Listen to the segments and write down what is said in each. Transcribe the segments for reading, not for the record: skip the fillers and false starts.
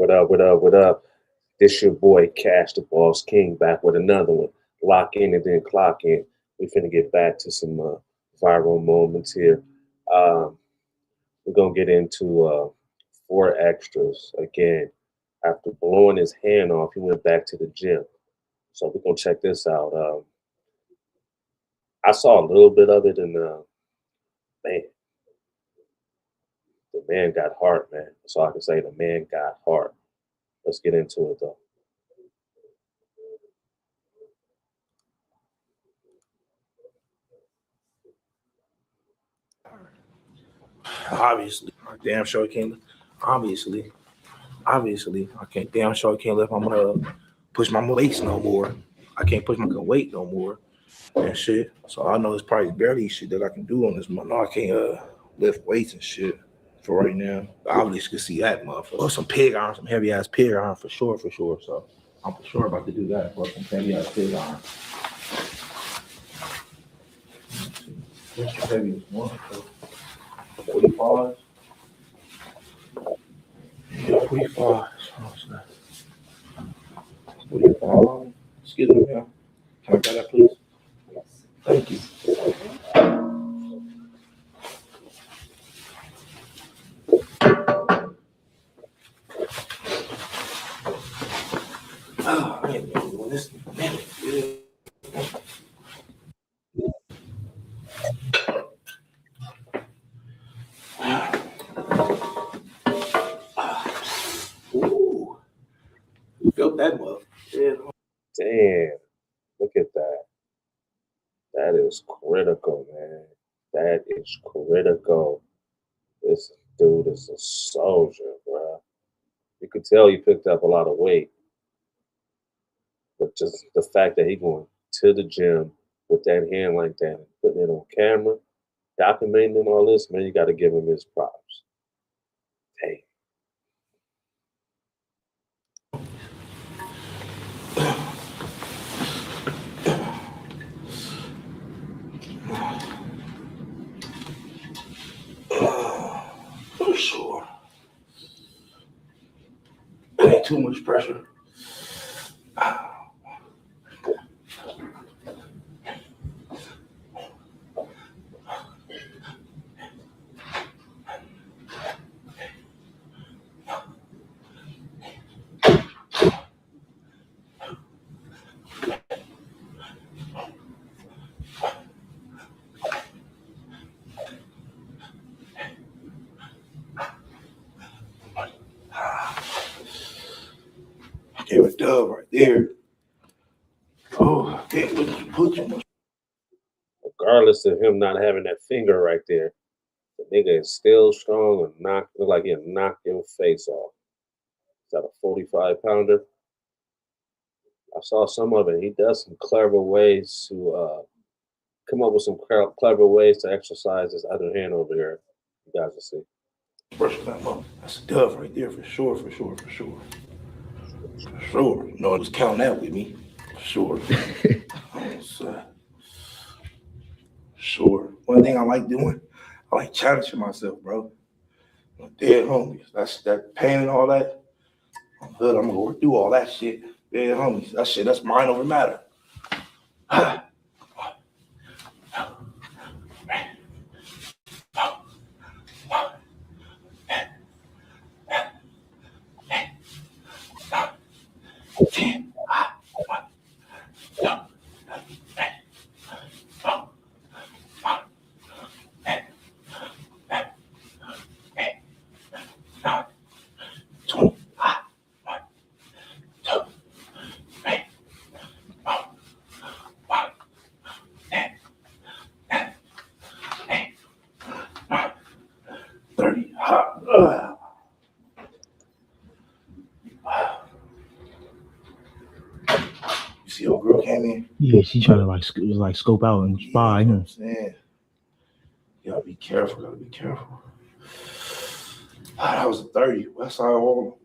What up? What up? What up? This your boy Cash the Boss King back with another one. Lock in and then clock in. We finna get back to some viral moments here. Um, we're gonna get into four extras again. After blowing his hand off, he went back to the gym. So we're gonna check this out. I saw a little bit of it, and man, the man got heart, man. That's all I can say. The man got heart. Let's get into it though. Obviously, I damn sure can't. Obviously, I can't. Damn sure I can't let my push my weights no more. I can't push my weight no more and shit. So I know it's probably barely shit that I can do on this month. No, I can't lift weights and shit for right now. I obviously can see that motherfucker. Or some pig iron, some heavy ass pig iron for sure. So I'm for sure about to do that. For some heavy ass pig iron. What's the heaviest one? 45. Yeah, 45. 45. Excuse me, ma'am. Can I grab that, please? Thank you. Oh, I ain't been doing this in a minute. Ooh, you felt that muff? Yeah. Damn, look at that. That is critical, man. That is critical. This dude is a soldier, bro. You could tell he picked up a lot of weight, but just the fact that he going to the gym with that hand like that and putting it on camera, documenting all this, man, you got to give him his props. Hey, For sure. Ain't too much pressure. Gave a dub right there. Oh, I can't put too much. regardless of him not having that finger right there, the nigga is still strong and look like he'll knock your face off. Is that a 45 pounder? I saw some of it. He does some clever ways to come up with some clever ways to exercise his other hand over there. You guys will see. Brush that up. That's a dove right there for sure. No, it was counting that with me. For sure. Sure. One thing I like doing, I like challenging myself, bro. I'm dead homies. That's that pain and all that. I'm good. I'm gonna work through all that shit. Dead homies. That shit, that's mind over matter. You see old girl came in? Yeah, she trying to like scope out and spy. You know what I'm saying? You gotta be careful. That was a 30. West Side Hall.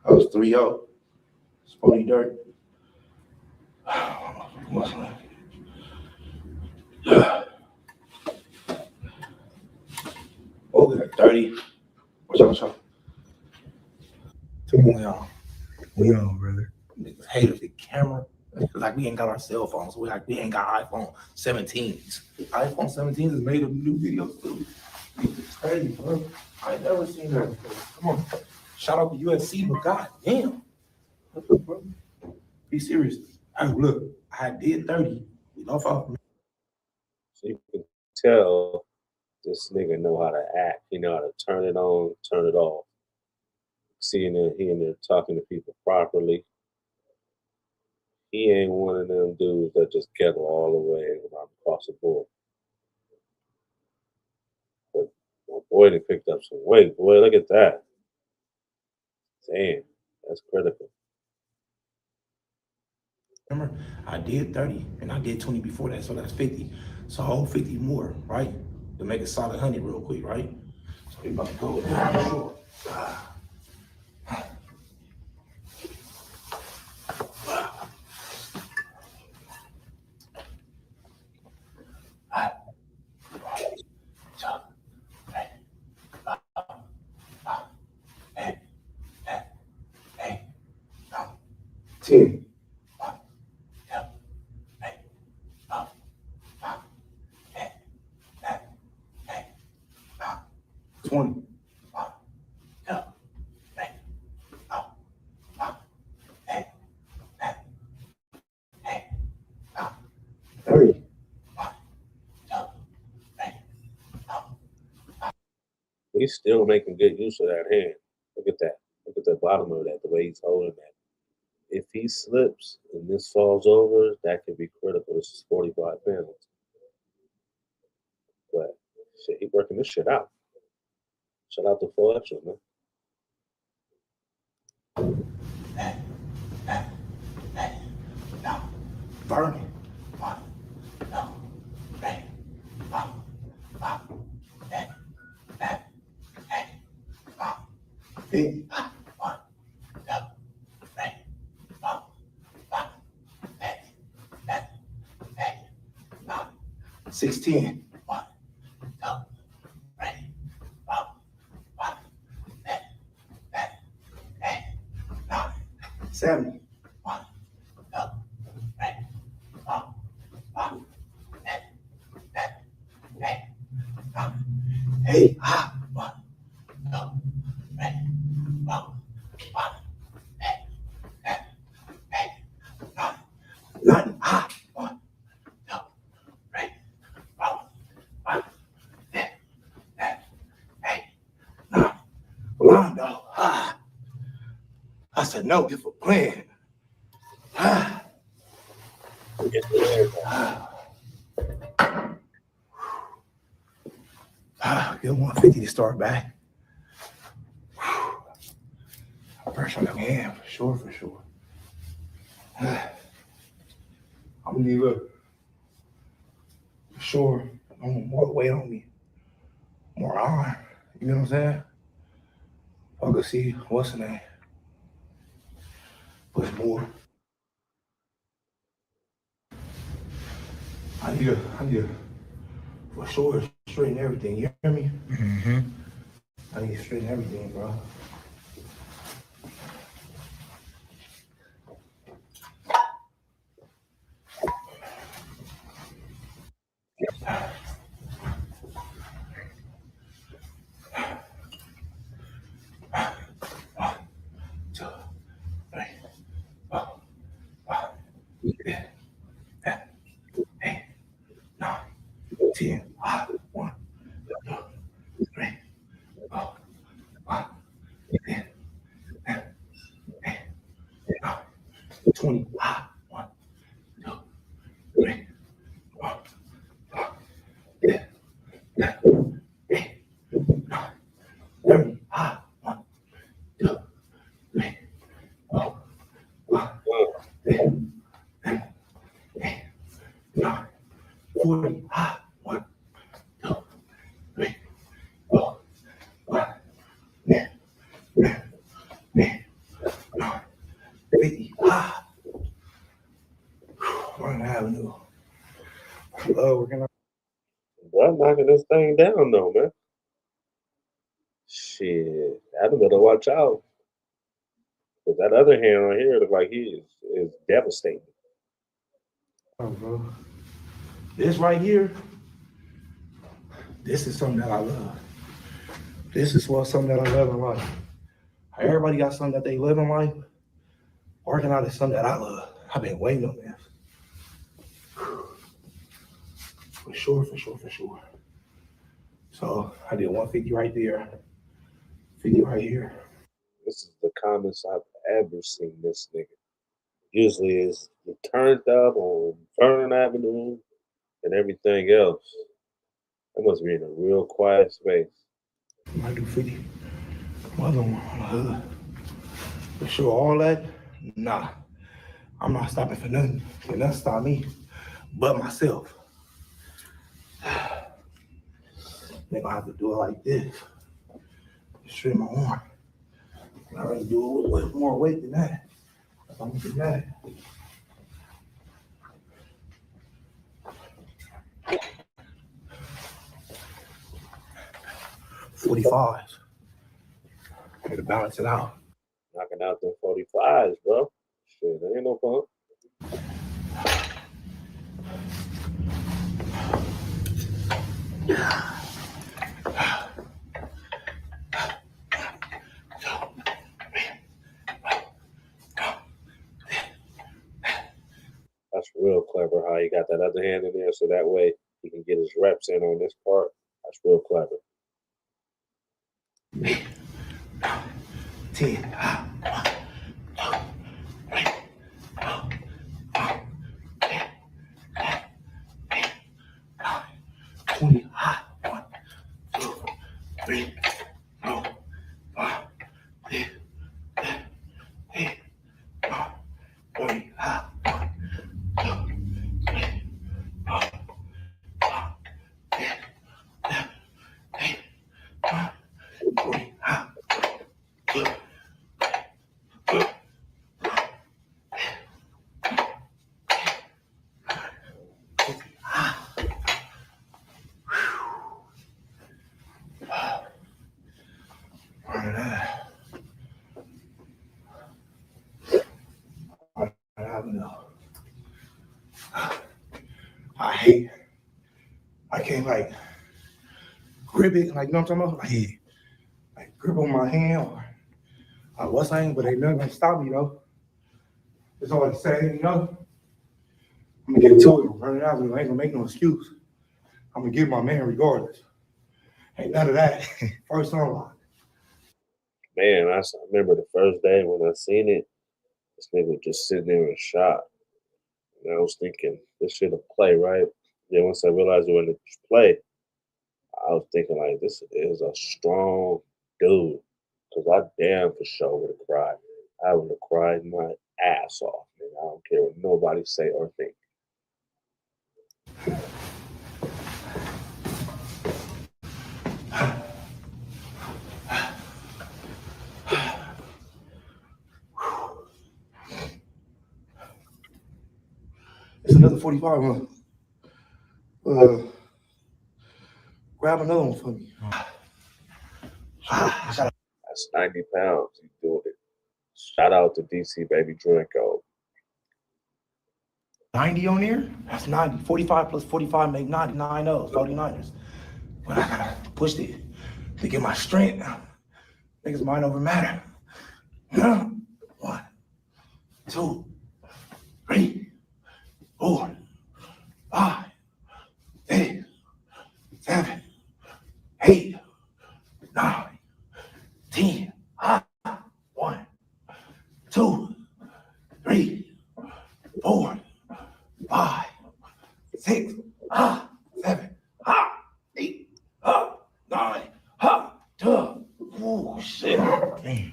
That was 3-0. Spody Dirt. What's that? Oh, we got 30. Watch out. Yeah. No, brother. Niggas hated the camera. Like we ain't got our cell phones. We ain't got iPhone 17s. iPhone 17s is made of new videos too. It's crazy, bro. I ain't never seen that before. Come on. Shout out to USC, but goddamn. Bro. Be serious. Hey, look, I did 30. We lost off. So you can tell this nigga know how to act. He know how to turn it on, turn it off. Seeing that he in there talking to people properly. He ain't one of them dudes that just kettle all the way around across the board. But my boy, they picked up some weight. Boy, look at that. Damn, that's critical. Remember, I did 30 and I did 20 before that, so that's 50. So I hold 50 more, right? To make a solid 100 real quick, right? So we about to go with that for sure. Hey, 10. 20. 30. He's still making good use of that hand. Look at that. Look at the bottom of that, the way he's holding that. If he slips and this falls over, that could be critical. This is 45 pounds. But shit, he working this shit out. Shout out to Full Extra, man. Burning. Hey. 16. 70. Hey, Rondo. I said no, give a plan. Get 150 to start back. Pressure on the hand, for sure. I'm gonna need for sure. I want more weight on me, more iron. You know what I'm saying? I could see what's the name. Push more. I need to, for sure, straighten everything. You hear me? Mm-hmm. I need to straighten everything, bro. Bro, knocking this thing down though, man. Shit, I better watch out. Because that other hand right here look like he is devastating. Oh, bro. This right here, this is something that I love. This is something that I love in life. Everybody got something that they live in life. Working out is something that I love. I've been waiting on this. For sure. So I did 150 right there, 50 right here. This is the calmest I've ever seen this nigga. Usually it's turned up on Vernon Avenue and everything else. That must be in a real quiet space. I do 50. Mother on the hood. For sure, all that, nah. I'm not stopping for nothing. Can nothing stop me but myself. They're gonna have to do it like this. Straight my arm. I already do it with more weight than that. I'm gonna do that. $45. To balance it out. Knocking out them 45s, bro. Shit, that ain't no fun. That's real clever how he got that other hand in there so that way he can get his reps in on this part. That's real clever. 10. 20. 1, 2, 3, 4, 5, 6, 7, 8, 9, 30. 1, 2, 3, 4, 5, 6, 7, 8, 9, 40. I can't like grip it, like, you know what I'm talking about? Like grip on my hand or what's saying, but ain't nothing gonna stop me though. It's all the same, you know? I'm gonna get to it, run it out, I ain't gonna make no excuse. I'm gonna give my man regardless. Ain't none of that. First unlock. Man, I remember the first day when I seen it, this nigga was just sitting there in shock. And I was thinking, this shit a play, right? Then once I realized it wasn't a play, I was thinking like, this is a strong dude. Cause I damn for sure would have cried. I would have cried my ass off, man. I don't care what nobody say or think. It's another 45, huh? Grab another one for me. That's 90 pounds. He's doing it. Shout out to DC Baby Drinko. 90 on there? That's 90. 45 plus 45 make 90. 49ers. But I gotta push it to get my strength. Niggas mind over matter. 1, 2, 3, 4, 5, 6, 7, 8, 9, 10. 1, 2, 3, 4, 5, 6, 7, 8, 9, 10. Oh shit. Damn. You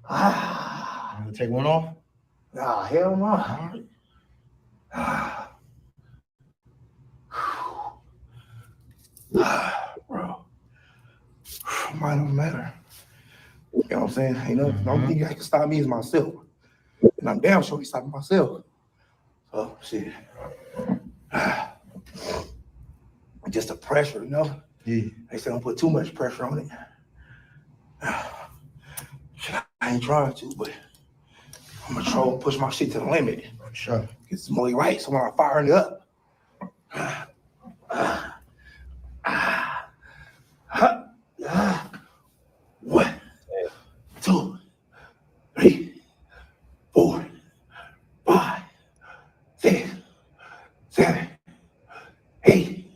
gonna take one off? Nah, hell no. Bro. Mine don't matter. You know what I'm saying? You know, the only thing that can stop me is myself. And I'm damn sure he's stopping myself. So shit. Just the pressure, you know? Yeah. They say don't put too much pressure on it. Shit, I ain't trying to, but I'm gonna try to push my shit to the limit. For sure. Get some more right, so when I fire it up. One, 2, 3, 4, 5, 6, 7, 8,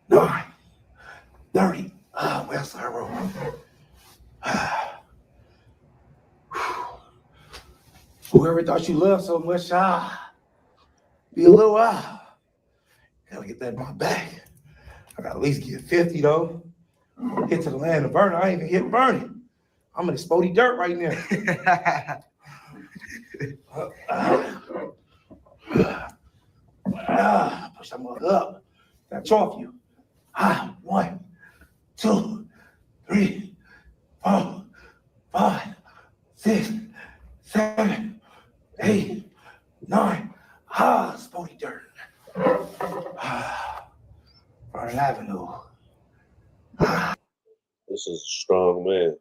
9, 30. West Side Road. Whoever thought you loved so much, be a little gotta get that in my back. I gotta at least get 50 though. Hit to the land of burn. I ain't even hit burning. I'm in the spody dirt right now. Push that mug up. That's off you. 1, 2, 3, 4, 5, 6, 7, 8, 9. Spody dirt. Vernon Avenue. This is a strong man.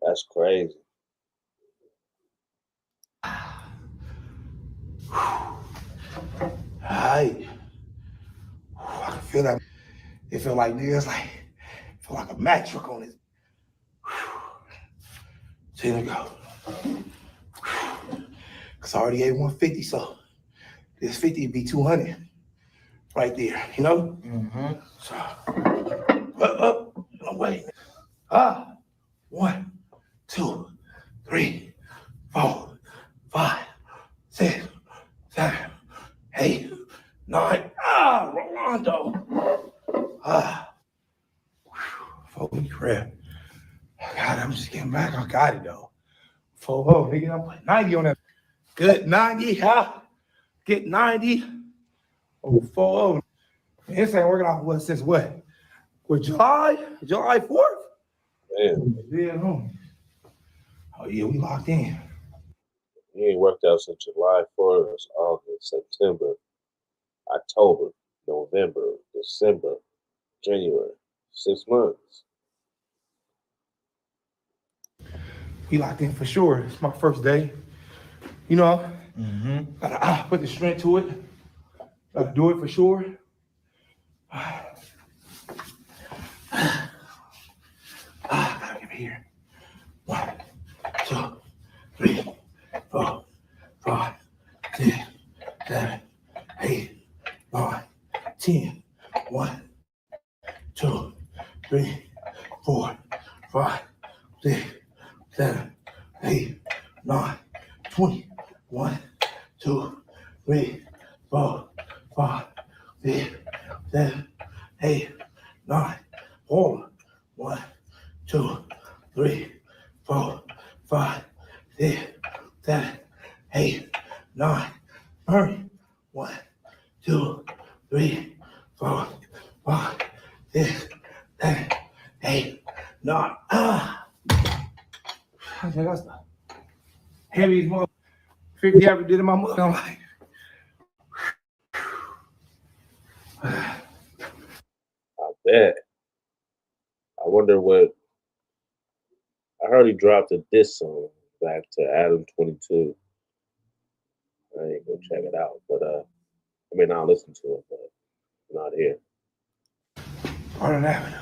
That's crazy. Hey. I can feel that. It felt like niggas like feel like a Mack truck on it. So here we go. Cause I already ate 150, so this 50 would be 200 right there, you know? Mm-hmm. So no way. 1, 2, 3, 4, 5, 6, 7, 8, 9. Rolando. Holy crap. God, I'm just getting back. I got it though. 4-0, nigga. I'm putting 90 on that. Good 90, Get 90. Oh, 4-0. This ain't working out since what? With July 4th? Man, Yeah, homie. Oh yeah, we locked in. he ain't worked out since July 1st, August, September, October, November, December, January. 6 months. We locked in for sure. It's my first day. You know, Mm-hmm. gotta put the strength to it. Gotta do it for sure. Gotta get here. 1, 2, 3, 4, 5, 6, 7, 8, 9, 10. 1, 2, 3, 4, 5, 6, 7, 8, 9, 20. 1, 2, 3, 4, 5, 6, 7, 8, 9. Hold on. 1, 2, 3, 4, 5, 6, 7, 8, 9. Hurry. 1, 2, 3, 4, 5, 6, 7, 8, 9. I think that's the heaviest mother 50 I ever did in my mother. I'm like, I bet. I wonder what. I heard he dropped a diss song back to Adam 22. I ain't gonna check it out, but I mean I'll listen to it, but I'm not here. Vernon Avenue.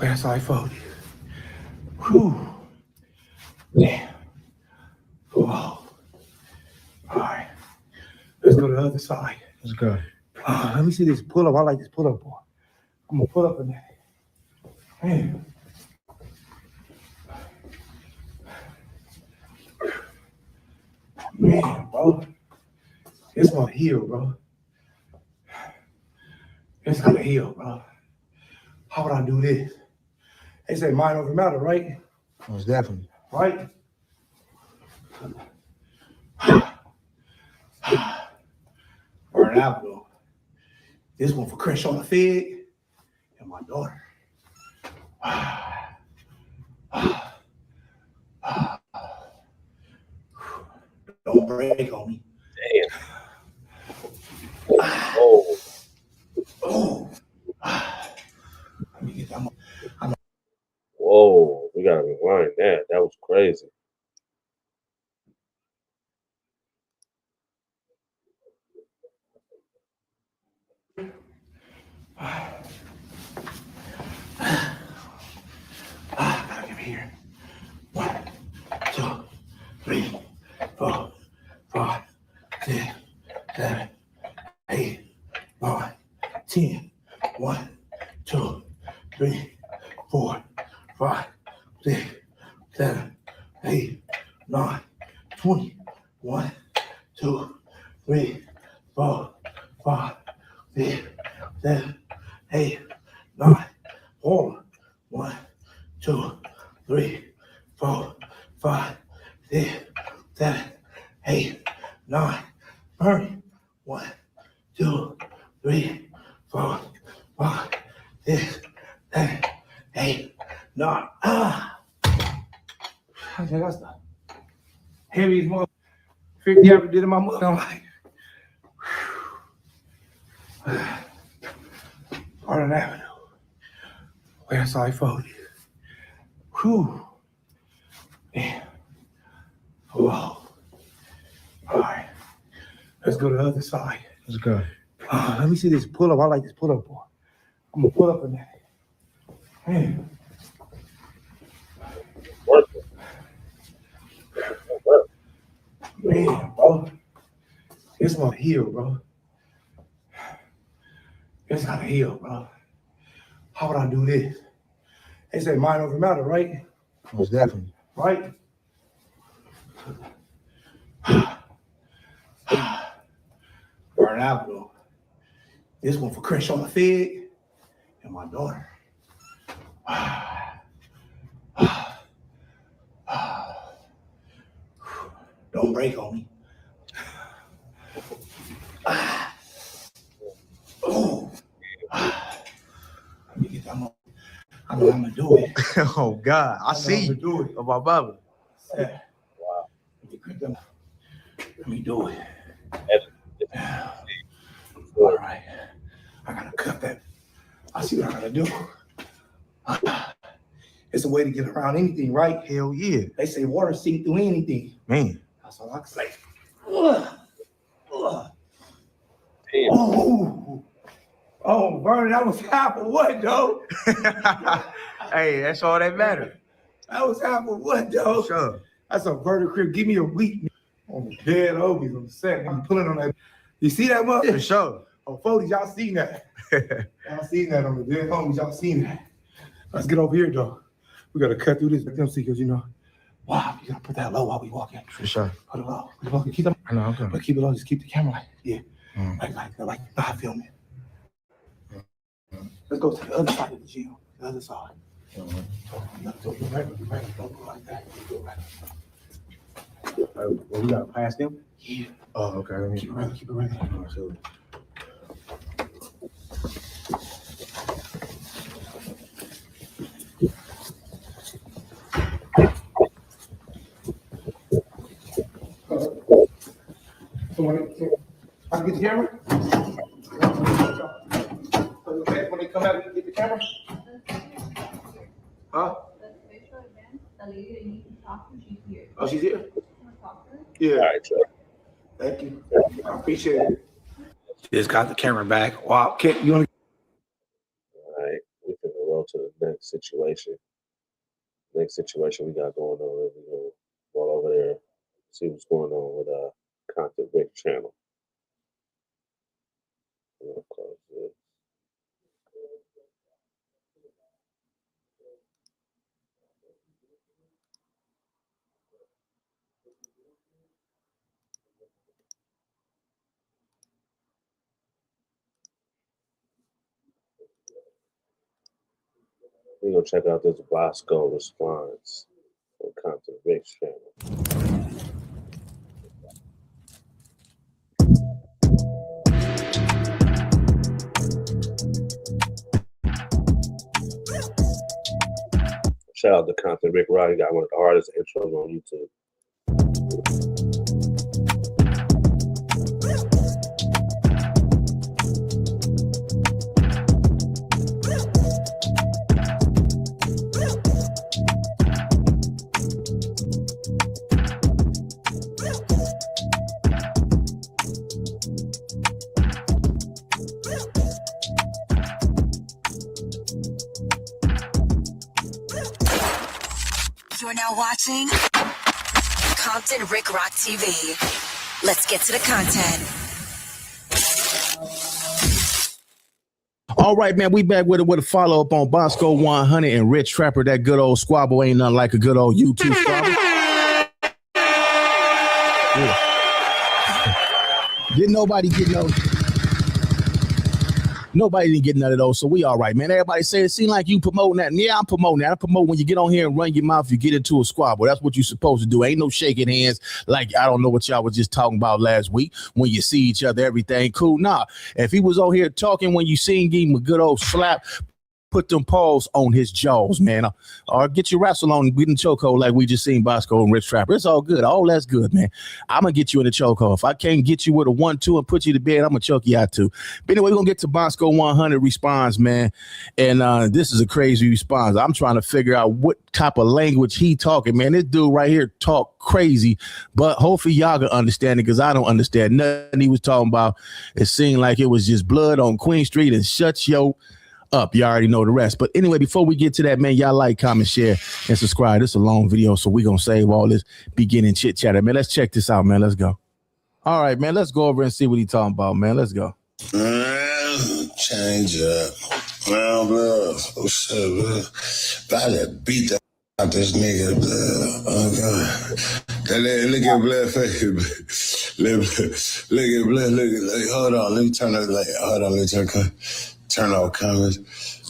West Side 40. Whew. Damn. Whoa. All right. Let's go to the other side. Let's go. Let me see this pull up. I like this pull up boy. I'm gonna pull up in that. Man. Man, bro. It's gonna heal, bro. It's gonna heal, bro. How would I do this? They say mind over matter, right? Most definitely. Right? Vernon Avenue. This one for Crenshaw the Fed and my daughter. Don't break on me. Damn. Oh, Oh. Let me get that. whoa. We gotta rewind that. That was crazy. Gotta get here. 1, 2, 3, 4, 5, 6, 7, 8, 9, 10. 1, 2, 3, 4, 5, 6, 7, 8, 9, 20. 1, 2, 3, 4, 5, 6, 7, 8, 9. Hold on. 1, 2, 3, 4, 5, 6, 7, 8, 9. Burn. 1, 2, 3, 4, 5, 6, 7, 8, 9. I think that's the heaviest mother 50 I ever did in my mother. I'm like, Garden Avenue. West Side 40. Whew. Man. Whoa. All right. Let's go to the other side. Let's go. Let me see this pull up. I like this pull up, boy. I'm gonna pull up in that. Man. Working. Man, bro. It's gonna heal, bro. It's gonna heal, bro. How would I do this? They say mind over matter, right? Most definitely. Right? Burn out, bro. This one for Crenshaw the Fig and my daughter. Don't break on me. Oh. Let me get that one. I know I'm gonna do it. Oh God, I know see I'm you. gonna do it. Oh my brother. Yeah. Wow. Let me do it. That's- All right. I gotta cut that. I see what I gotta do. It's a way to get around anything, right? Hell yeah, They say water sink through anything. man. That's all I can say. Ugh. Ugh. Damn. Oh, Vernon, that was half of what, though? Hey, that's all that matters. That was half of what, though? Sure. That's a Vernon crib. Give me a week. On the dead Obies on the set. I'm pulling on that. You see that, mother? For sure. Oh, folks, y'all seen that. Y'all seen that on the dead homies. Y'all seen that. Let's get over here, though. We got to cut through this. Let them see, because, you know, wow, you got to put that low while we walking. For sure. Put it low. Put it low. Keep it, I know. Okay. but keep it low. Just keep the camera like, yeah. Mm. Like I film it. Let's go to the other side of the gym. The other side. Don't go right. Don't go like that. Go right. Well, we gotta pass them. Yeah. Oh, okay. Let me Keep it ready. Keep it ready. So, I can get the camera? Okay, when they come out, we can get the camera? Huh? The special event, the lady that you need to talk to, she's here. Oh, she's here? Wanna talk to her? Yeah. All right, Chuck. Thank you. I appreciate it. Just got the camera back. Wow. You want All right. We can roll to the next situation. Next situation we got going on. We're gonna roll over there, see what's going on with Content Rick channel. I'm gonna close this. We're gonna check out this Bosco response on Content Rick's channel. Shout out to Content Rick Rod. He got one of the hardest intros on YouTube. You're now watching Compton Rick Rock TV. Let's get to the content. All right, man, we back with a follow-up on Bosco 100 and Rich Trapper. That good old squabble ain't nothing like a good old YouTube squabble. Yeah. Didn't nobody get Nobody didn't get none of those, so we all right, man. Everybody say it seems like you promoting that. And yeah, I'm promoting that. I promote when you get on here and run your mouth, you get into a squabble. That's what you're supposed to do. Ain't no shaking hands like I don't know what y'all was just talking about last week. When you see each other, everything cool. Nah, if he was on here talking when you seen him a good old slap, put them paws on his jaws, man. Or get your wrestle on, we in chokehold like we just seen Bosco and Rich Trapper. It's all good. All that's good, man. I'm going to get you in the chokehold. If I can't get you with a 1-2 and put you to bed, I'm going to choke you out too. But anyway, we're going to get to Bosco 100 response, man. And this is a crazy response. I'm trying to figure out what type of language he talking, man. This dude right here talk crazy, but hopefully y'all can understand it because I don't understand nothing he was talking about. It seemed like it was just blood on Queen Street and shut yo up. You already know the rest. But anyway, before we get to that, man, y'all like, comment, share, and subscribe. This is a long video, so we're going to save all this beginning chit chatter, man. Let's check this out, man. Let's go. All right, man. Let's go over and see what he talking about, man. Let's go. Change up. Well, blood. Oh, shit, blood. Probably beat the out this nigga, blood. Oh, God. Look at blood face. Look at blood. Look, hold on. Let me turn it. Like, hold on. Let me turn off comments.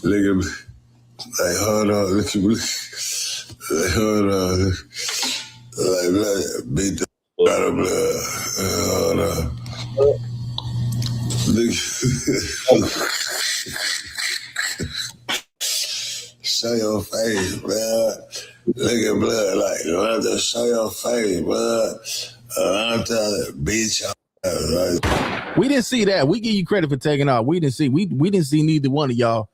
Look at me. Like, hold on. Look at me. Like, hold on. Like, blood. Beat the out of blood. Hold on. Look. Show your face, blood. Look at blood. Like, just show your face, blood. I'm telling you, beat your ass, right? We didn't see that. We give you credit for taking off. We didn't see neither one of y'all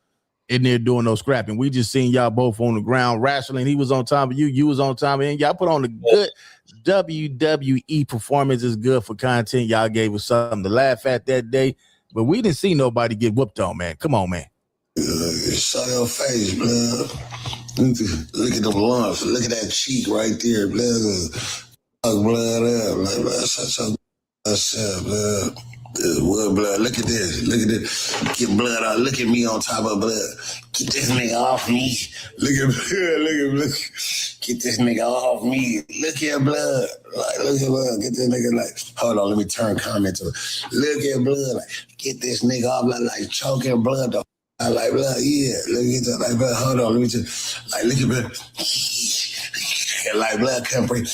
in there doing no scrapping. We just seen y'all both on the ground wrestling. He was on top of you. You was on top of him. Y'all put on a good WWE performance. Is good for content. Y'all gave us something to laugh at that day. But we didn't see nobody get whooped on, man. Come on, man. Show your face, blood. Look at them lumps. Look at that cheek right there, blood. Blood up. Like, blood, shut your yourself, blood. What blood? Look at this. Look at this. Get blood out. Look at me on top of blood. Get this nigga off me. Look at blood. Look at blood. Get this nigga off me. Look at blood. Like, look at blood. Get this nigga like, hold on, let me turn comment to it. Look at blood. Like, get this nigga off like choking blood. I like blood, yeah. Look at that, like blood. Hold on, let me just like look at blood. Like blood come break. Get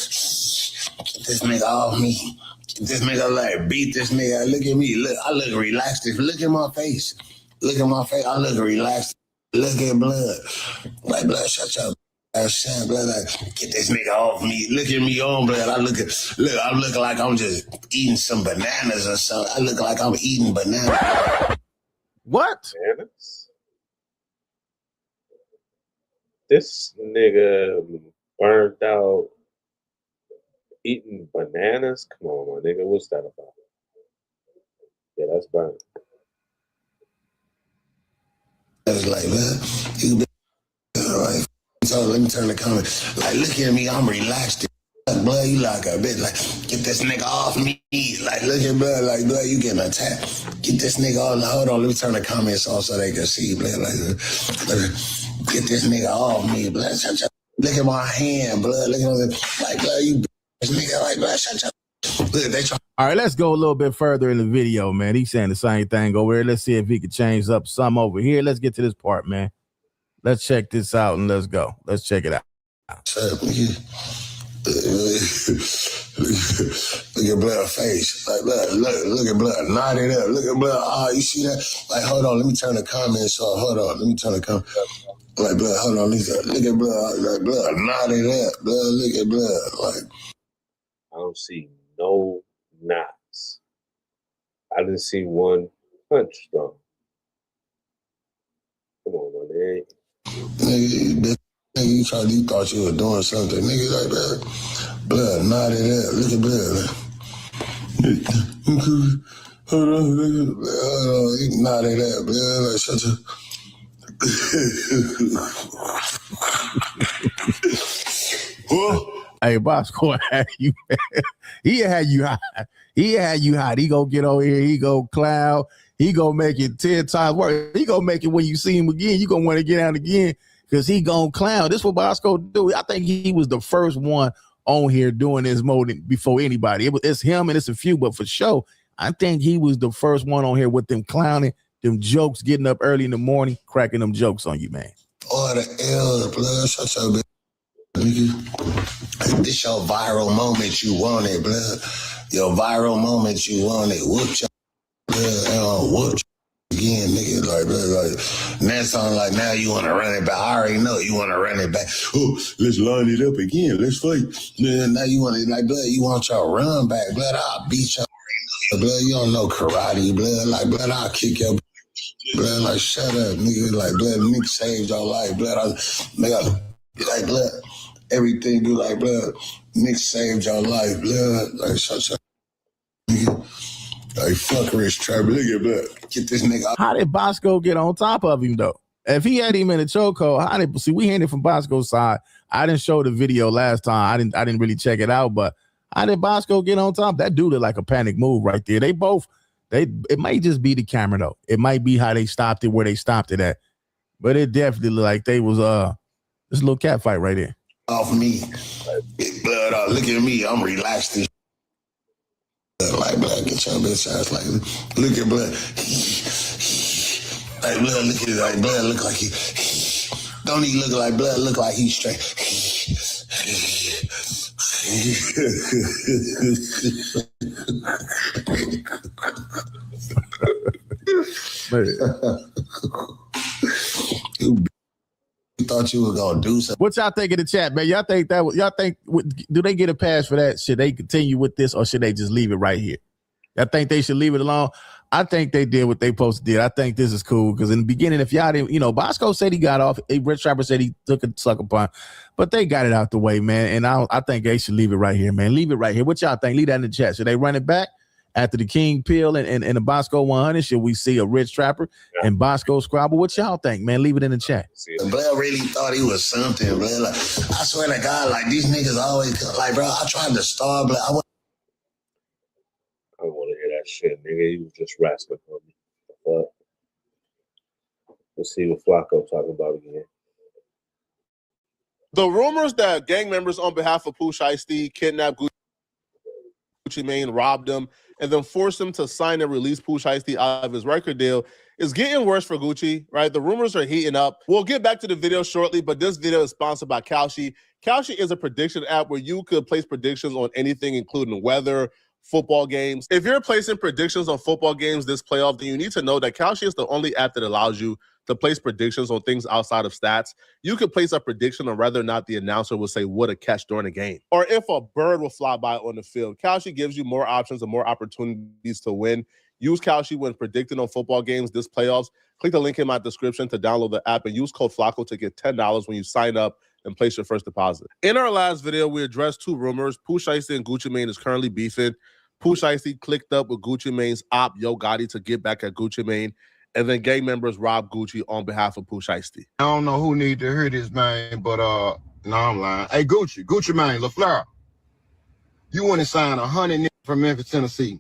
this nigga off me. Get this nigga like beat this nigga. Look at me. Look, I look relaxed. Look at my face. Look at my face. I look relaxed. Look at blood. Like blood, shut up. Blood, like, get this nigga off me. Look at me on blood. I look, I'm looking like I'm just eating some bananas or something. I look like I'm eating bananas. What? Bananas? This nigga burned out eating bananas? Come on, my nigga. What's that about? Yeah, that's burnt. I was like, man, you be all right. So let me turn the comment. Like, look at me, I'm relaxed. Blood, you like a bitch. Like, get this nigga off me. Like, look at blood. Like, blood, you getting attacked. Get this nigga off. Hold on, let me turn the comments off so they can see, blood. Like, get this nigga off me, blood. Look at my hand, blood. Look at like, blood, you bitch, nigga. Like, blood, shut up. Look, they try. All right, let's go a little bit further in the video, man. He's saying the same thing over here. Let's see if he can change up some over here. Let's get to this part, man. Let's check this out and let's go. Let's check it out. Look at blood face. Like, look at blood. Knot it up. Look at blood. Oh, you see that? Like, hold on. Let me turn the comments off. Hold on. Let me turn the comments. Like, blood. Hold on. Look at blood. Like, blood. Knot it up. Blood. Look at blood. Like, I don't see no knots. I didn't see one punch though. Come on, my nigga. Nigga, you thought you were doing something. Nigga, like that. Blood, knotted up. Look at blood. Hold on, you knotted up, blood. Like, shut up. Hey, Bosco had you. He had you hot. He had you hot. He go get over here. He go clown. He go make it 10 times worse. He go make it when you see him again. You gonna want to get out again because he gonna clown. This is what Bosco do. I think he was the first one on here doing this mode before anybody. It's him and it's a few, but for sure, I think he was the first one on here with them clowning, them jokes, getting up early in the morning, cracking them jokes on you, man. All the L, blood. Shut your bitch. This your viral moment you wanted, blood. Your viral moment you wanted. Whoop your blood. Whoop again, nigga. Like, blood, like, now sound like now you want to run it back. I already know you want to run it back. Oh, let's line it up again. Let's fight. Now you want it like, blood, you want your run back, blood. I'll beat your blood. You don't know karate, blood. Like, blood, I'll kick your blood. Like, shut up, nigga. Like, blood, Nick saved your life, blood. Nigga, like, blood. Everything do like, blood. Nick saved your life, blood. Like, shut up, nigga. Like, fuck Rich Trapper. Look at blood. Get this nigga out. How did Bosco get on top of him, though? If he had him in a chokehold, see, we handed from Bosco's side. I didn't show the video last time. I didn't really check it out, but how did Bosco get on top? That dude looked like a panic move right there. It might just be the camera, though. It might be how they stopped it, where they stopped it at. But it definitely looked like they was this little cat fight right there. Off me. Big blood out. Look at me. I'm relaxed. Like, blood, get your bitch ass. Like, look at blood. Like, blood, look at it. Like, blood look like he. Don't he look like blood? Look like he's straight. You thought you were gonna do something. What y'all think in the chat, man? Y'all think do they get a pass for that? Should they continue with this or should they just leave it right here? Y'all think they should leave it alone? I think they did what they supposed to do. I think this is cool because in the beginning, if y'all didn't, Bosco said he got off. Rich Trapper said he took a sucker punch, but they got it out the way, man. And I think they should leave it right here, man. Leave it right here. What y'all think? Leave that in the chat. Should they run it back after the King Peel and the Bosco 100? Should we see a Rich Trapper and Bosco Squabble? What y'all think, man? Leave it in the chat. Blair really thought he was something, Blair. Like, I swear to God, like these niggas always like, bro. I tried to star Blair. I don't want to hear that shit, nigga. He was just wrestling for me. But let's see what Flacco talking about again. The rumors that gang members on behalf of Pooh Shiesty kidnapped Gucci Mane, robbed him, and then forced him to sign and release Pooh Shiesty out of his record deal is getting worse for Gucci, right? The rumors are heating up. We'll get back to the video shortly, but this video is sponsored by Kalshi. Kalshi is a prediction app where you could place predictions on anything, including weather, football games. If you're placing predictions on football games this playoff, then you need to know that Kalshi is the only app that allows you to place predictions on things outside of stats. You could place a prediction on whether or not the announcer will say what a catch during a game, or if a bird will fly by on the field. Kalshi gives you more options and more opportunities to win. Use Kalshi when predicting on football games this playoffs. Click the link in my description to download the app and use code Flacco to get $10 when you sign up and place your first deposit. In our last video, we addressed two rumors. Pooh Shiesty and Gucci Mane is currently beefing. Pooh Shiesty clicked up with Gucci Mane's op Yo Gotti to get back at Gucci Mane, and then gang members robbed Gucci on behalf of Pooh Shiesty. I don't know who need to hear this, man, but no, I'm lying. Hey, Gucci Mane, LaFleur, you want to sign 100 niggas from Memphis, Tennessee.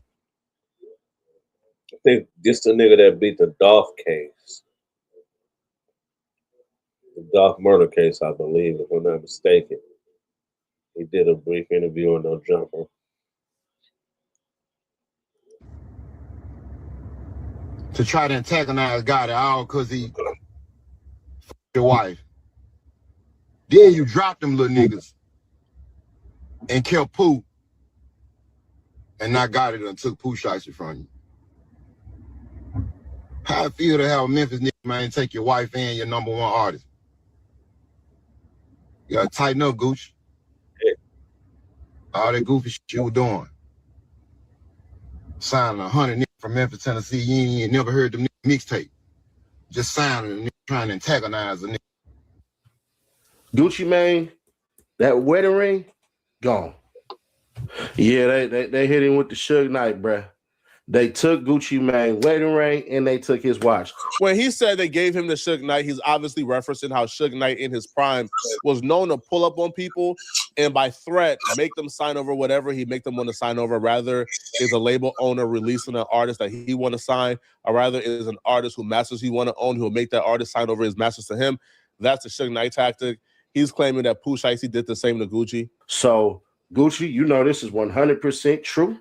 I think this the nigga that beat the Dolph case. The Dolph murder case, I believe, if I'm not mistaken. He did a brief interview on No Jumper. To try to antagonize Gotti all because he your wife. Then you dropped them little niggas and killed Pooh and not Gotti and took Pooh Shiesty from you. How I feel to have a Memphis nigga, man, take your wife and your #1 artist. You gotta tighten up, Gucci. All that goofy shit you were doing. Signing 100 niggas from Memphis, Tennessee, you ain't never heard them mixtape. Just signing a trying to antagonize a nigga. Gucci Mane, that wedding ring, gone. Yeah, they hit him with the Suge Knight, bruh. They took Gucci Mane wedding ring and they took his watch. When he said they gave him the Suge Knight, he's obviously referencing how Suge Knight in his prime was known to pull up on people and by threat, make them sign over whatever he make them want to sign over. Rather is a label owner releasing an artist that he want to sign, or rather is an artist who masters he want to own, who will make that artist sign over his masters to him. That's the Suge Knight tactic. He's claiming that Pooh Shiesty did the same to Gucci. So Gucci, you know this is 100% true.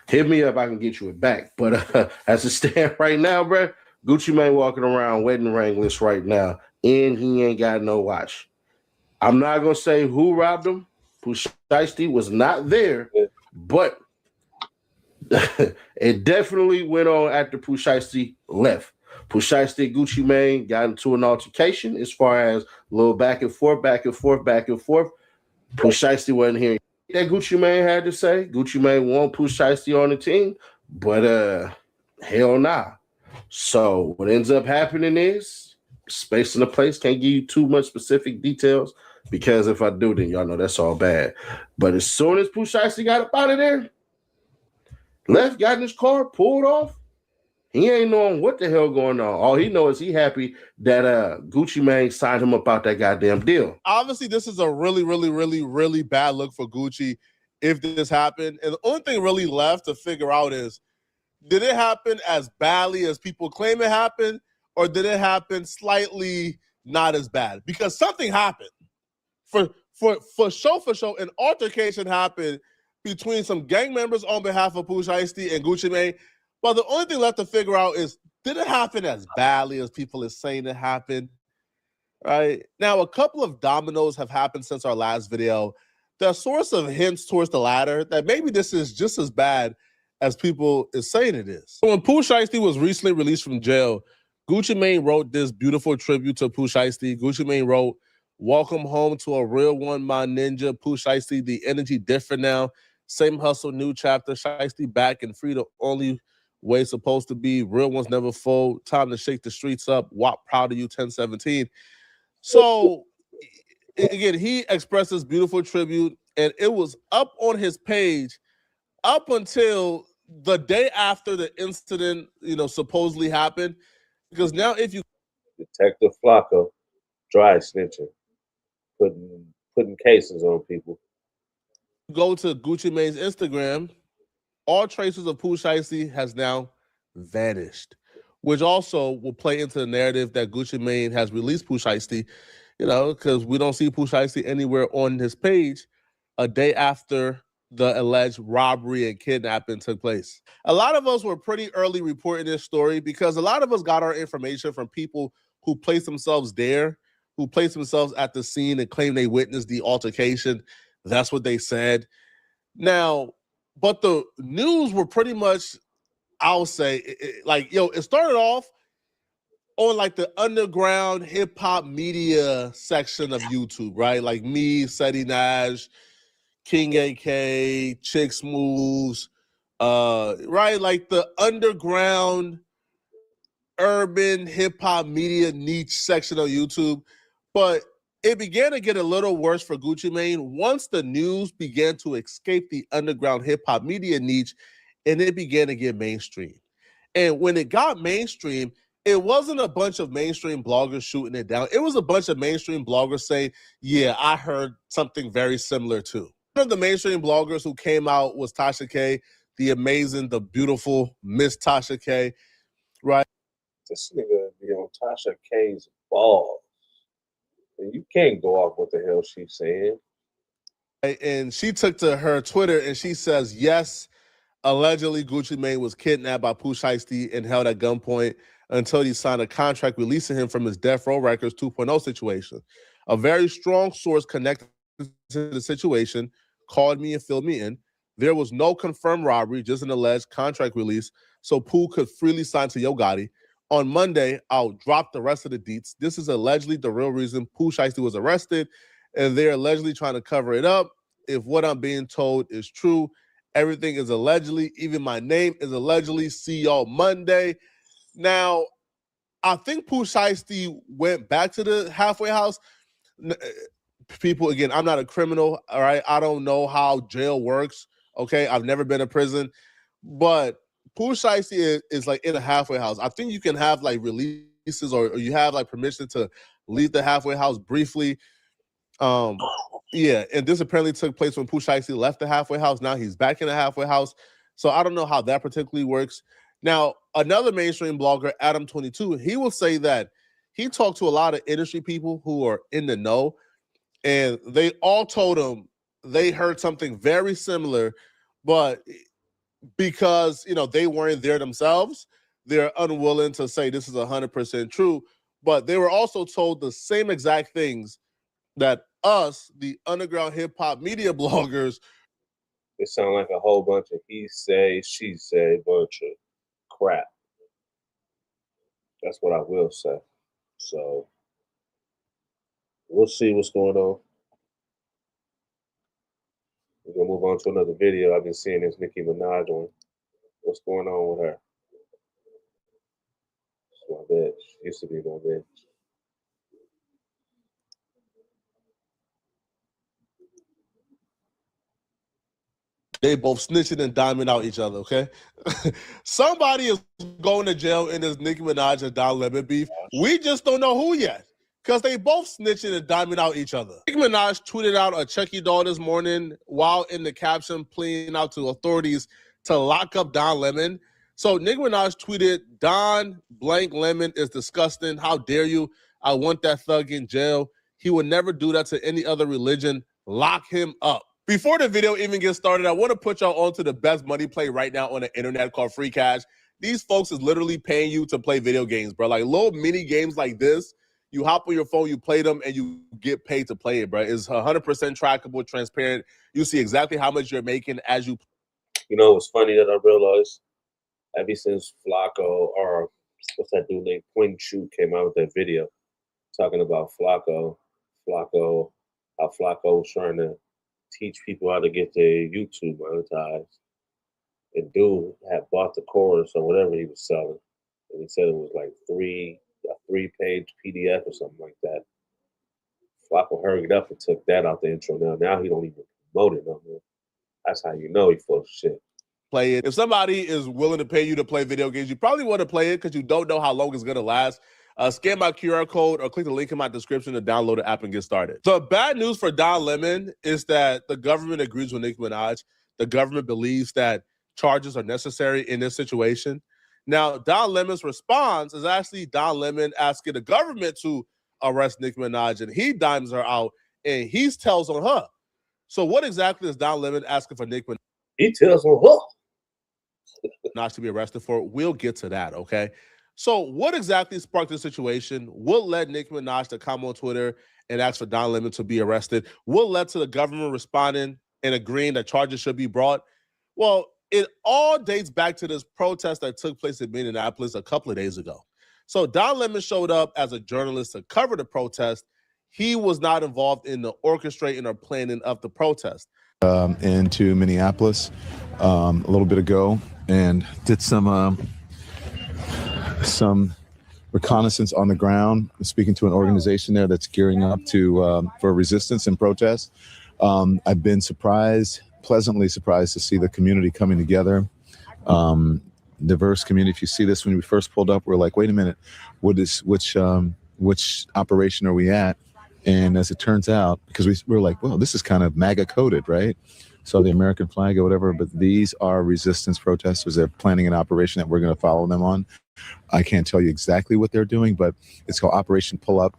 Hit me up, I can get you it back. But as it stands right now, bro, Gucci Mane walking around wedding ringless right now, and he ain't got no watch. I'm not gonna say who robbed him. Pooh Shiesty was not there, but it definitely went on after Pooh Shiesty left. Pooh Shiesty and Gucci Mane got into an altercation as far as a little back and forth. Pooh Shiesty wasn't hearing that Gucci Mane had to say. Gucci Mane want Pooh Shiesty on the team, but hell nah. So what ends up happening is Space in the Place. Can't give you too much specific details because if I do, then y'all know that's all bad. But as soon as Pooh Shiesty got up out of there, left, got in his car, pulled off, he ain't knowing what the hell going on. All he knows is he happy that Gucci Mane signed him up out that goddamn deal. Obviously, this is a really, really, really, really bad look for Gucci if this happened. And the only thing really left to figure out is, did it happen as badly as people claim it happened, or did it happen slightly not as bad? Because something happened. For sure, an altercation happened between some gang members on behalf of Pooh Shiesty and Gucci Mane. But the only thing left to figure out is, did it happen as badly as people are saying it happened? Right? Now, a couple of dominoes have happened since our last video. There are sorts of hints towards the latter that maybe this is just as bad as people is saying it is. So when Pooh Shiesty was recently released from jail, Gucci Mane wrote this beautiful tribute to Pooh Shiesty. Gucci Mane wrote, "Welcome home to a real one, my ninja. Pooh Shiesty, the energy different now. Same hustle, new chapter. Shiesty back and free, the only way it's supposed to be. Real ones never fold. Time to shake the streets up. WAP, proud of you, 1017. So, again, he expressed this beautiful tribute, and it was up on his page up until the day after the incident, supposedly happened. Because now if you... Detective Flocka, dry snitching, putting cases on people. Go to Gucci Mane's Instagram, all traces of Pooh Shiesty has now vanished, which also will play into the narrative that Gucci Mane has released Pooh Shiesty, because we don't see Pooh Shiesty anywhere on his page a day after the alleged robbery and kidnapping took place. A lot of us were pretty early reporting this story because a lot of us got our information from people who placed themselves there, who placed themselves at the scene and claimed they witnessed the altercation. That's what they said. Now, but the news were pretty much, I'll say, it started off on like the underground hip hop media section of YouTube, right? Like me, Seti Nash, King AK, Chicks Moves, right? Like the underground urban hip hop media niche section of YouTube. But it began to get a little worse for Gucci Mane once the news began to escape the underground hip hop media niche and it began to get mainstream. And when it got mainstream, it wasn't a bunch of mainstream bloggers shooting it down. It was a bunch of mainstream bloggers saying, yeah, I heard something very similar too. One of the mainstream bloggers who came out was Tasha K, the amazing, the beautiful Miss Tasha K, right? This nigga be on Tasha K's balls. And you can't go off what the hell she's saying. And she took to her Twitter and she says, yes, allegedly Gucci Mane was kidnapped by Pooh Shiesty and held at gunpoint until he signed a contract releasing him from his Death Row Records 2.0 situation. A very strong source connected to the situation called me and filled me in. There was no confirmed robbery, just an alleged contract release, so Pooh could freely sign to Yo Gotti. On Monday, I'll drop the rest of the deets. This is allegedly the real reason Pooh Shiesty was arrested, and they're allegedly trying to cover it up. If what I'm being told is true, everything is allegedly. Even my name is allegedly. See y'all Monday. Now, I think Pooh Shiesty went back to the halfway house. People, again, I'm not a criminal, all right? I don't know how jail works, okay? I've never been in prison, but Pooh Shiesty is like in a halfway house. I think you can have like releases or you have like permission to leave the halfway house briefly. Yeah, and this apparently took place when Pooh Shiesty left the halfway house. Now he's back in the halfway house. So I don't know how that particularly works. Now, another mainstream blogger, Adam22, he will say that he talked to a lot of industry people who are in the know, and they all told him they heard something very similar, but because they weren't there themselves, they're unwilling to say this is 100% true. But they were also told the same exact things that us, the underground hip hop media bloggers, It sound like a whole bunch of he say, she say, bunch of crap. That's what I will say. So we'll see what's going on. We're gonna move on to another video. I've been seeing this Nicki Minaj one. What's going on with her? It's my bitch. Used to be my bitch. they both snitching and diming out each other, okay? Somebody is going to jail in this Nicki Minaj and Don Lemon beef. We just don't know who yet, because they both snitching and diming out each other. Nicki Minaj tweeted out a Chucky doll this morning while in the caption pleading out to authorities to lock up Don Lemon. So Nicki Minaj tweeted, Don blank Lemon is disgusting. How dare you? I want that thug in jail. He would never do that to any other religion. Lock him up. Before the video even gets started, I want to put y'all onto the best money play right now on the internet called Free Cash. These folks is literally paying you to play video games, bro. Like little mini games like this, you hop on your phone, you play them, and you get paid to play it, bro. It's 100% trackable, transparent. You see exactly how much you're making as you. You know what's funny that I realized? Ever since Flacco, or what's that dude named Quinn Chu came out with that video talking about Flacco, how Flacco was trying to teach people how to get their YouTube monetized. And dude had bought the course or whatever he was selling, and he said it was like a 3-page PDF or something like that. Flacco hurried up and took that out the intro. Now he don't even promote it no more. That's how you know he full of shit. Play it. If somebody is willing to pay you to play video games, you probably want to play it because you don't know how long it's going to last. Scan my QR code or click the link in my description to download the app and get started. The bad news for Don Lemon is that the government agrees with Nicki Minaj. The government believes that charges are necessary in this situation. Now, Don Lemon's response is actually Don Lemon asking the government to arrest Nicki Minaj, and he dimes her out, and he tells on her. So what exactly is Don Lemon asking for Nicki Minaj? He tells on her. Not to be arrested for? We'll get to that, okay? So what exactly sparked this situation? What led Nicki Minaj to come on Twitter and ask for Don Lemon to be arrested? What led to the government responding and agreeing that charges should be brought? Well, it all dates back to this protest that took place in Minneapolis a couple of days ago. So Don Lemon showed up as a journalist to cover the protest. He was not involved in the orchestrating or planning of the protest. Into Minneapolis a little bit ago and did some reconnaissance on the ground, speaking to an organization there that's gearing up for resistance and protest. I've been pleasantly surprised to see the community coming together, diverse community. If you see this, when we first pulled up, we're like, wait a minute, which operation are we at? And as it turns out, because we were like, well, this is kind of MAGA coded, right? So the American flag or whatever, but these are resistance protesters. They're planning an operation that we're going to follow them on. I can't tell you exactly what they're doing, but it's called Operation Pull Up.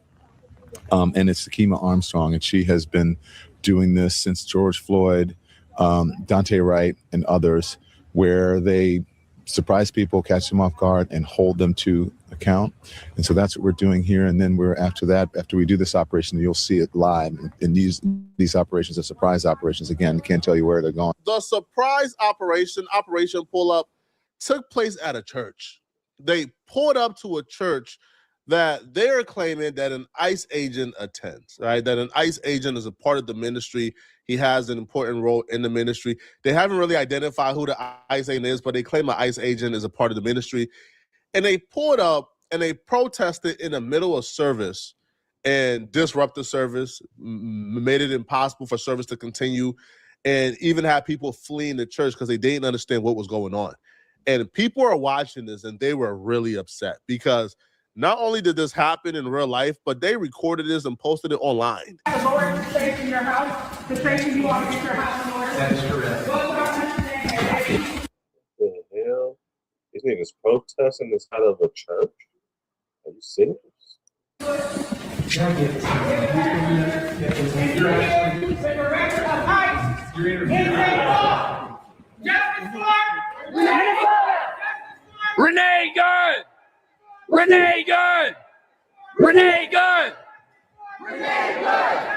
And it's Takima Armstrong, and she has been doing this since George Floyd, Dante Wright, and others, where they surprise people, catch them off guard, and hold them to account. And so that's what we're doing here. And then after we do this operation, you'll see it live. And these operations are surprise operations. Again, can't tell you where they're going. The surprise operation, Operation Pull Up, took place at a church. They pulled up to a church that they're claiming that an ICE agent attends, right? That an ICE agent is a part of the ministry. He has an important role in the ministry. They haven't really identified who the ICE agent is, but they claim an ICE agent is a part of the ministry. And they pulled up and they protested in the middle of service and disrupted service, made it impossible for service to continue, and even had people fleeing the church because they didn't understand what was going on. And people are watching this and they were really upset because Not only did this happen in real life, but they recorded this and posted it online. The Lord is safe in your house. The safety you want to get your house in order. That is correct. What the hell? These niggas protesting inside of a church? Are you serious? Renee Gunn! Renee Gunn! Renee Gunn! Renee Gunn! Renee Gunn!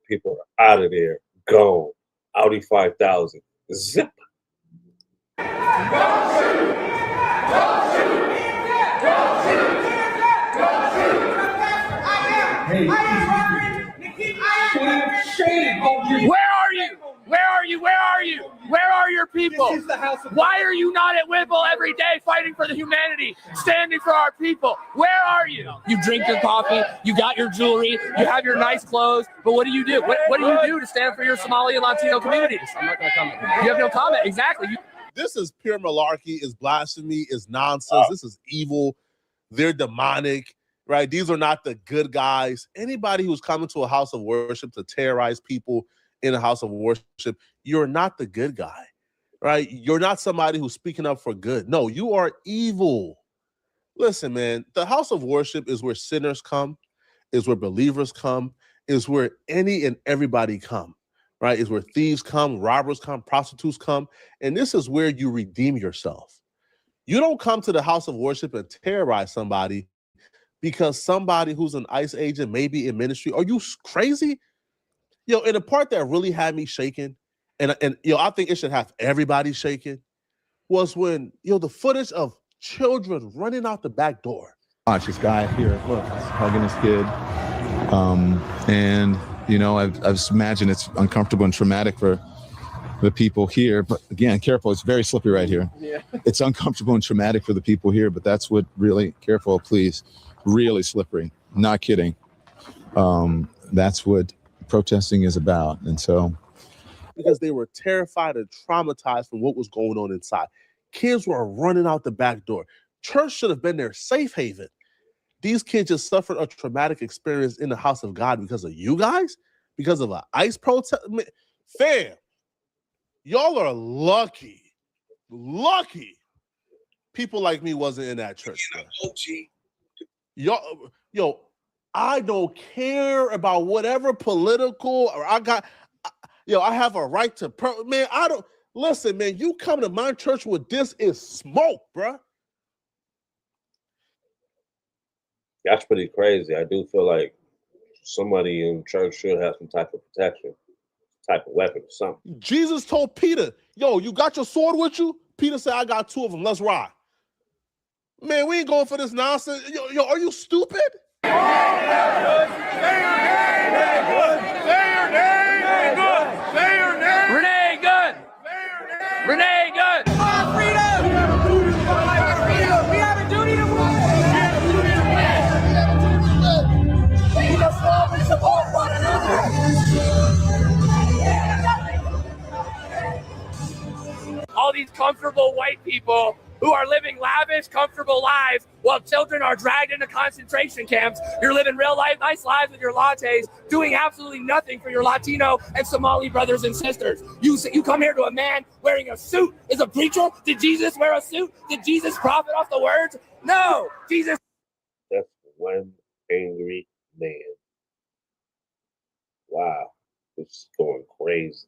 People are out of there. Gone. Audi 5000. Zip. Where are you? Where are you? Where are you? Where are your people? Why are you not at Whipple every day fighting for the humanity, standing for our people? Where are you? You drink your coffee, you got your jewelry, you have your nice clothes, but what do you do? What do you do to stand for your Somali and Latino communities? I'm not going to comment. You have no comment. Exactly. This is pure malarkey, is blasphemy, is nonsense. This is evil. They're demonic, right? These are not the good guys. Anybody who's coming to a house of worship to terrorize people in a house of worship, you're not the good guy, right? You're not somebody who's speaking up for good. No, you are evil. Listen, man, the house of worship is where sinners come, is where believers come, is where any and everybody come, right? Is where thieves come, robbers come, prostitutes come, and this is where you redeem yourself. You don't come to the house of worship and terrorize somebody because somebody who's an ICE agent may be in ministry. Are you crazy? Yo, and the part that really had me shaking, and I think it should have everybody shaking, was when, the footage of children running out the back door. Watch this guy here, look, he's hugging his kid. And, I've imagined it's uncomfortable and traumatic for the people here. But again, careful, it's very slippery right here. Yeah. It's uncomfortable and traumatic for the people here, but that's what really, careful, please, really slippery. Not kidding. That's what protesting is about. And so, because they were terrified and traumatized from what was going on inside. Kids were running out the back door. Church should have been their safe haven. These kids just suffered a traumatic experience in the house of God because of you guys, because of an ICE protest. Fam, y'all are lucky. People like me wasn't in that church. Yo, I don't care about whatever political or I have a right to, man, I don't, listen, man, you come to my church with this is smoke, bruh. That's pretty crazy. I do feel like somebody in church should have some type of protection, type of weapon or something. Jesus told Peter, yo, you got your sword with you? Peter said, I got 2 of them. Let's ride. Man, we ain't going for this nonsense. Yo, are you stupid? Say your name. Renee Gunn. Renee Gunn. Freedom. We have a duty to We must love and support one another. All these comfortable white people who are living lavish, comfortable lives while children are dragged into concentration camps. You're living real life, nice lives with your lattes, doing absolutely nothing for your Latino and Somali brothers and sisters. You come here to a man wearing a suit. Is a preacher? Did Jesus wear a suit? Did Jesus profit off the words? No, Jesus. That's one angry man. Wow, this is going crazy.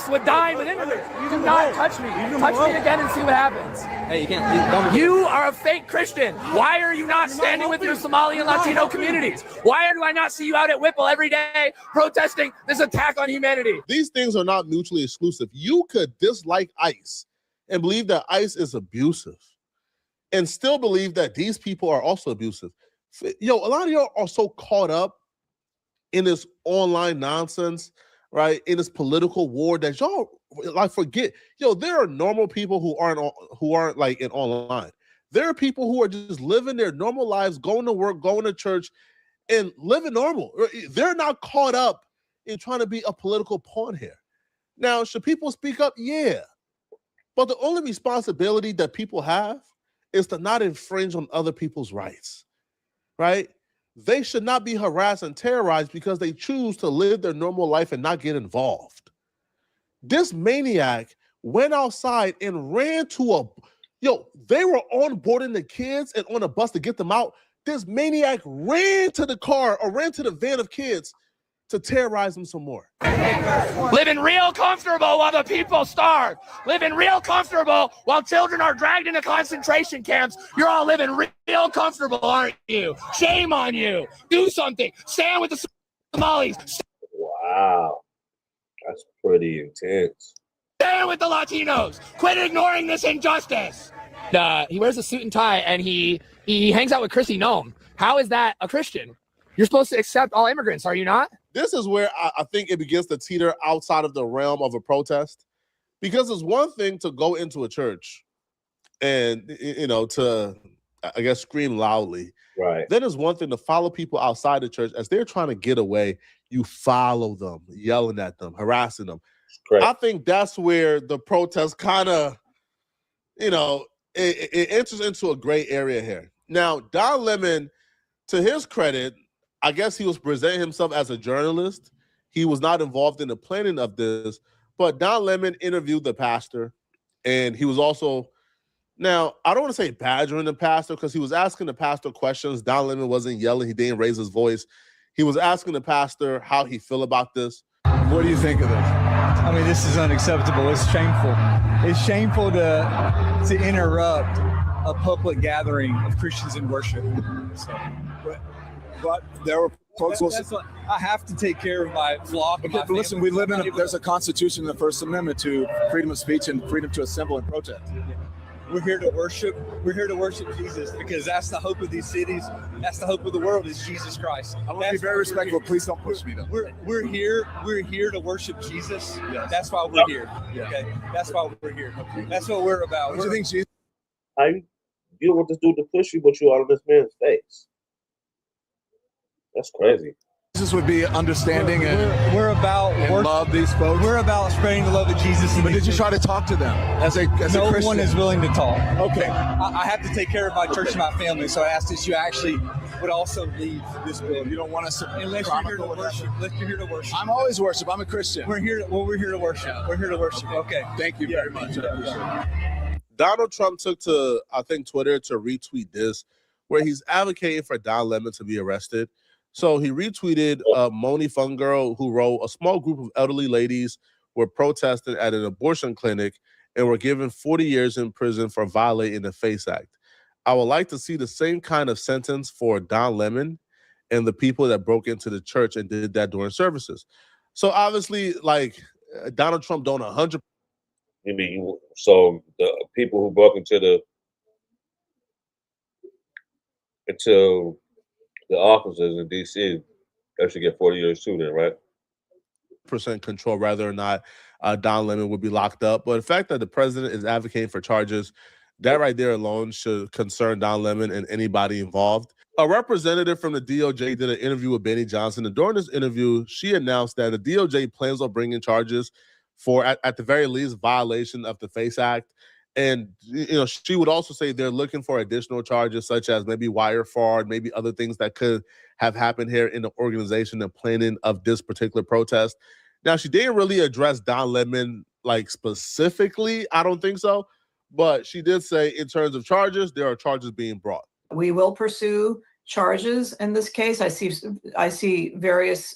Would die within a minute. Do not touch me. Touch me again and see what happens. Hey, you can't. You are a fake Christian. Why are you not standing with your Somali and Latino communities? Why do I not see you out at Whipple every day protesting this attack on humanity? These things are not mutually exclusive. You could dislike ICE and believe that ICE is abusive and still believe that these people are also abusive. Yo, a lot of y'all are so caught up in this online nonsense, right, in this political war that y'all like forget. Yo, there are normal people who aren't like in online. There are people who are just living their normal lives, going to work, going to church, and living normal. They're not caught up in trying to be a political pawn here. Now, should people speak up? Yeah. But the only responsibility that people have is to not infringe on other people's rights, right? They should not be harassed and terrorized because they choose to live their normal life and not get involved. This maniac went outside and ran to they were on boarding the kids and on a bus to get them out. This maniac ran to the car or ran to the van of kids to terrorize them some more. Living real comfortable while the people starve. Living real comfortable while children are dragged into concentration camps. You're all living real comfortable, aren't you? Shame on you. Do something. Stand with the Somalis. Wow. That's pretty intense. Stand with the Latinos. Quit ignoring this injustice. He wears a suit and tie and he hangs out with Chrissy Nome. How is that a Christian? You're supposed to accept all immigrants, are you not? This is where I think it begins to teeter outside of the realm of a protest, because it's one thing to go into a church and, to, I guess, scream loudly. Right. Then it's one thing to follow people outside the church as they're trying to get away. You follow them, yelling at them, harassing them. I think that's where the protest kind of, it enters into a gray area here. Now, Don Lemon, to his credit, I guess he was presenting himself as a journalist. He was not involved in the planning of this, but Don Lemon interviewed the pastor, and he was also, now, I don't want to say badgering the pastor because he was asking the pastor questions. Don Lemon wasn't yelling. He didn't raise his voice. He was asking the pastor how he feel about this. What do you think of this? I mean, this is unacceptable. It's shameful. It's shameful to interrupt a public gathering of Christians in worship. So, But there were folks. I have to take care of my flock. Okay, but listen, we live in there's a constitution in the First Amendment to freedom of speech and freedom to assemble and protest. We're here to worship. We're here to worship Jesus because that's the hope of these cities. That's the hope of the world is Jesus Christ. I want to be very respectful. Please don't push me though. We're here to worship Jesus. Yes. That's why we're here. Yeah. Okay. That's why we're here. That's what we're about. What do you think, Jesus? How you don't want this dude to push you, but you out of this man's face? That's crazy. Jesus would be understanding we're about and love these folks. We're about spreading the love of Jesus. But did you try to talk to them as a Christian? No one is willing to talk. Okay. I have to take care of my church and my family, so I asked that you actually would also leave this building. You don't want us to. Unless you're here to worship. Unless you're here to worship. I'm always worship. I'm a Christian. We're here to worship. We're here to worship. Okay. Thank you very much. I appreciate it. Donald Trump took to, I think, Twitter to retweet this, where he's advocating for Don Lemon to be arrested. So he retweeted Moni Fungirl, who wrote, a small group of elderly ladies were protesting at an abortion clinic and were given 40 years in prison for violating the FACE Act. I would like to see the same kind of sentence for Don Lemon and the people that broke into the church and did that during services. So obviously, like, Donald Trump don't 100%. So the people who broke into the officers in DC, they should get 40 years too then, right? % control whether or not Don Lemon would be locked up. But the fact that the president is advocating for charges, that right there alone should concern Don Lemon and anybody involved. A representative from the DOJ did an interview with Benny Johnson, and during this interview, she announced that the DOJ plans on bringing charges for, at the very least, violation of the FACE Act. And, she would also say they're looking for additional charges, such as maybe wire fraud, maybe other things that could have happened here in the organization and planning of this particular protest. Now, she didn't really address Don Lemon, like, specifically. I don't think so. But she did say in terms of charges, there are charges being brought. We will pursue charges in this case. I see various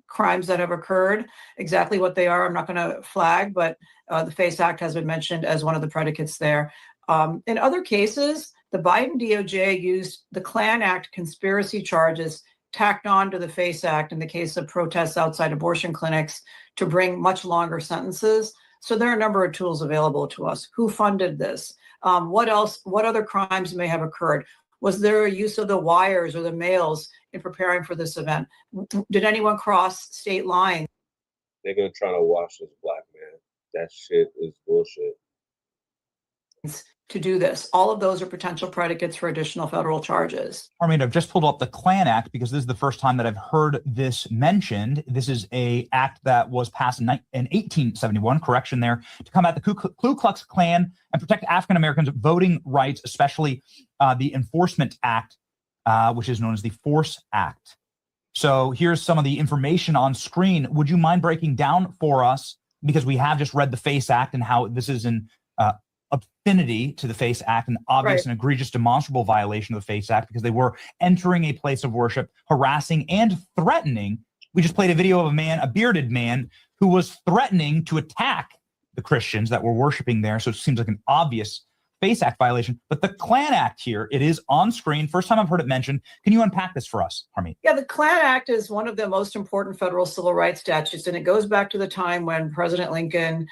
crimes that have occurred. Exactly what they are, I'm not going to flag, but the FACE Act has been mentioned as one of the predicates there. In other cases, the Biden DOJ used the Klan Act conspiracy charges tacked on to the FACE Act in the case of protests outside abortion clinics to bring much longer sentences. So there are a number of tools available to us. Who funded this? What else? What other crimes may have occurred? Was there a use of the wires or the mails in preparing for this event? Did anyone cross state lines? They're gonna try to wash this black man. That shit is bullshit. to do this. All of those are potential predicates for additional federal charges. I've just pulled up the Klan Act because this is the first time that I've heard this mentioned. This is a act that was passed in 1871, correction there, to combat the Ku Klux Klan and protect African Americans' voting rights, especially the Enforcement Act, which is known as the Force Act. So here's some of the information on screen. Would you mind breaking down for us, because we have just read the FACE Act and how this is an affinity to the FACE Act, an obvious and egregious demonstrable violation of the FACE Act, because they were entering a place of worship, harassing and threatening. We just played a video of a bearded man, who was threatening to attack the Christians that were worshiping there. So it seems like an obvious FACE Act violation. But the Klan Act here, it is on screen. First time I've heard it mentioned. Can you unpack this for us, Harmeet? Yeah, the Klan Act is one of the most important federal civil rights statutes, and it goes back to the time when President Lincoln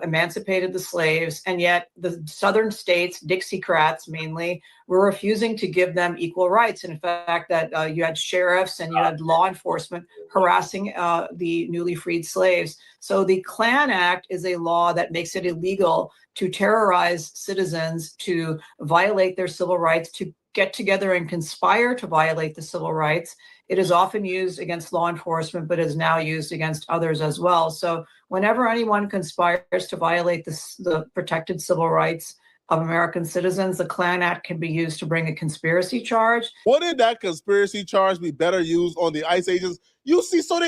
emancipated the slaves, and yet the southern states, Dixiecrats mainly, were refusing to give them equal rights. And in fact, that you had sheriffs and you had law enforcement harassing the newly freed slaves. So the Klan Act is a law that makes it illegal to terrorize citizens, to violate their civil rights, to get together and conspire to violate the civil rights. It is often used against law enforcement, but is now used against others as well. So whenever anyone conspires to violate the protected civil rights of American citizens, the Klan Act can be used to bring a conspiracy charge. Wouldn't that conspiracy charge be better used on the ICE agents? You see, so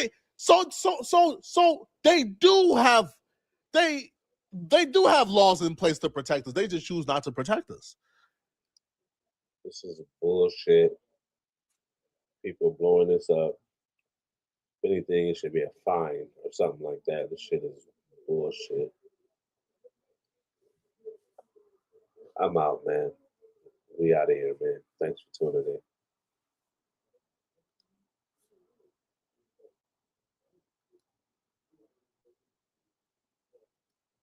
they do have laws in place to protect us. They just choose not to protect us. This is bullshit. People blowing this up. If anything, it should be a fine or something like that. This shit is bullshit. I'm out, man. We out of here, man. Thanks for tuning in.